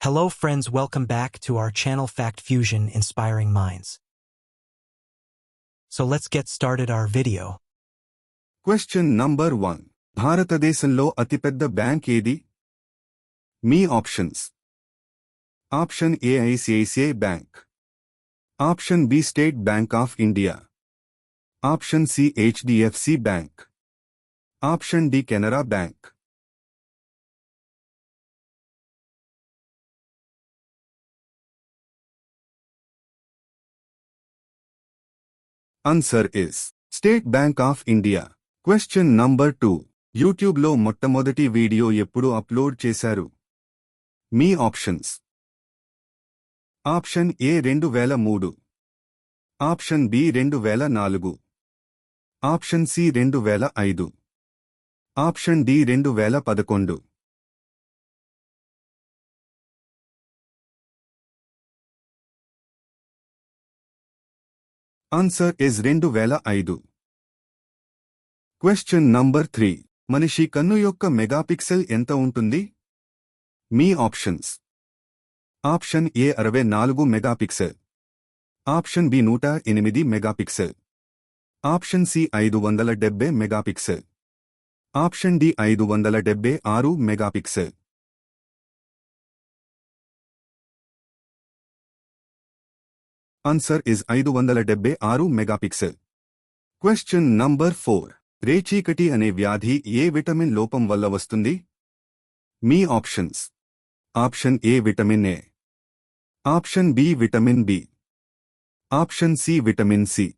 Hello friends, welcome back to our channel Fact Fusion Inspiring Minds. So let's get started our video. Question number 1. భారతదేశంలో అతిపెద్ద bank ఏది? మీ options. Option A ICICI bank. Option B State Bank of India. Option C HDFC bank. Option D Canara bank. Answer is State Bank of India. Question number 2. YouTube లో మొట్టమొదటి video ఎప్పుడు upload చేశారు? మీ options. Option A 2003. Option B 2004. Option C 2005. Option D 2011. Answer is 2005. Question number 3. మనిషి కన్ను యొక్క megapixel ఎంత ఉంటుంది? మీ options. Option A 64 megapixel. Option B 108 megapixel. Option C 570 megapixel. Option D 576 megapixel. Answer is 576 megapixel. Question number 4. రేచీకటి అనే వ్యాధి ఏ విటమిన్ లోపం వల్ల వస్తుంది? మీ options. Option A vitamin A. Option B vitamin B. Option C vitamin C.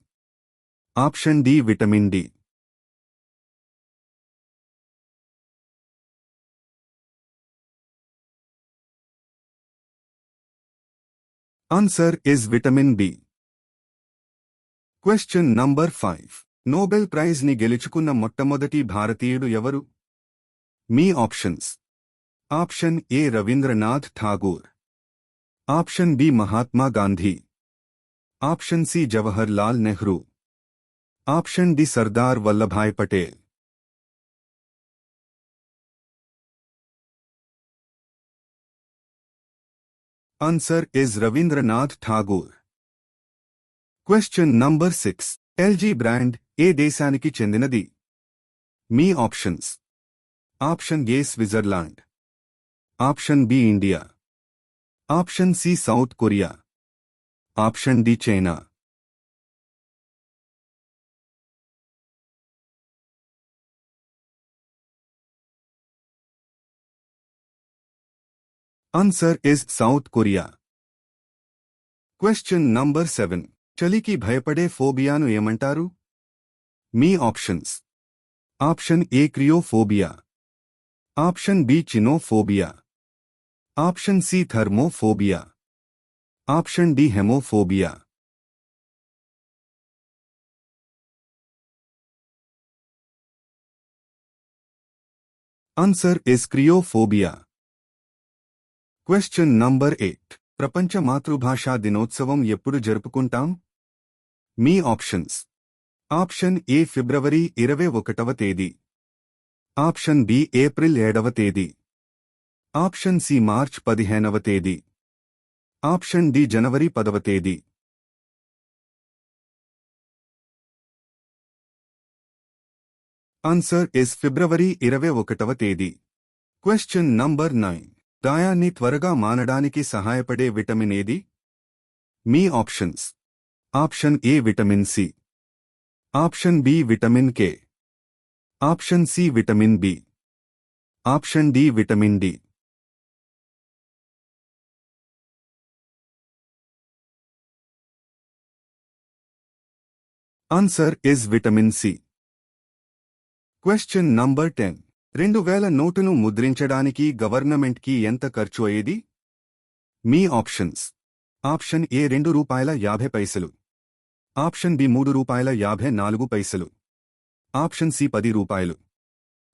Option D vitamin D. Answer is vitamin B. Question number 5. Nobel prize ని గెలుచుకున్న మొట్టమొదటి భారతీయుడు ఎవరు? మీ options. Option A Rabindranath Tagore. Option B Mahatma Gandhi. Option C Jawahar Lal Nehru. Option D Sardar Vallabhbhai Patel. Answer is Ravindranath Tagore. Question number 6. LG brand ఏ దేశానికి చెందినది? మీ options. Option A Switzerland. Option B India. Option C South Korea. Option D China. Answer is South Korea. Question number 7. చలికి భయపడే ఫోబియాను ఏమంటారు? మీ options. Option A cryophobia. Option B chionophobia. Option C thermophobia. Option D haemophobia. Answer is cryophobia. Question number 8. ప్రపంచ మాతృభాషా దినోత్సవం ఎప్పుడు జరుపుకుంటాం? మీ options. Option ఏ ఫిబ్రవరి 21వ తేదీ. ఆప్షన్ బి ఏప్రిల్ 7వ తేదీ. ఆప్షన్ సి మార్చ్ 15వ తేదీ. ఆప్షన్ డి జనవరి 10వ తేదీ. ఆన్సర్ ఇస్ ఫిబ్రవరి 21వ తేదీ. Question number 9. గాయాన్ని త్వరగా మానడానికి సహాయపడే విటమిన్ ఏది? మీ options. Option A vitamin C. Option B vitamin K. Option C vitamin B. Option D vitamin D. Answer is vitamin C. Question number 10. 2000 నోటును ముద్రించడానికి గవర్నమెంట్కి ఎంత ఖర్చు అయ్యేది? మీ options. Option A ₹2.50. Option B ₹3.54. Option C ₹10.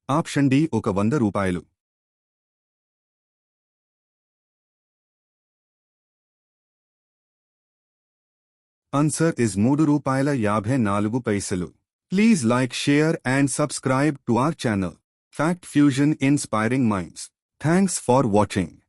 Option D ₹100. Answer is ₹3.54. Please like, share and subscribe to our channel. Fact Fusion Inspiring Minds. Thanks for watching.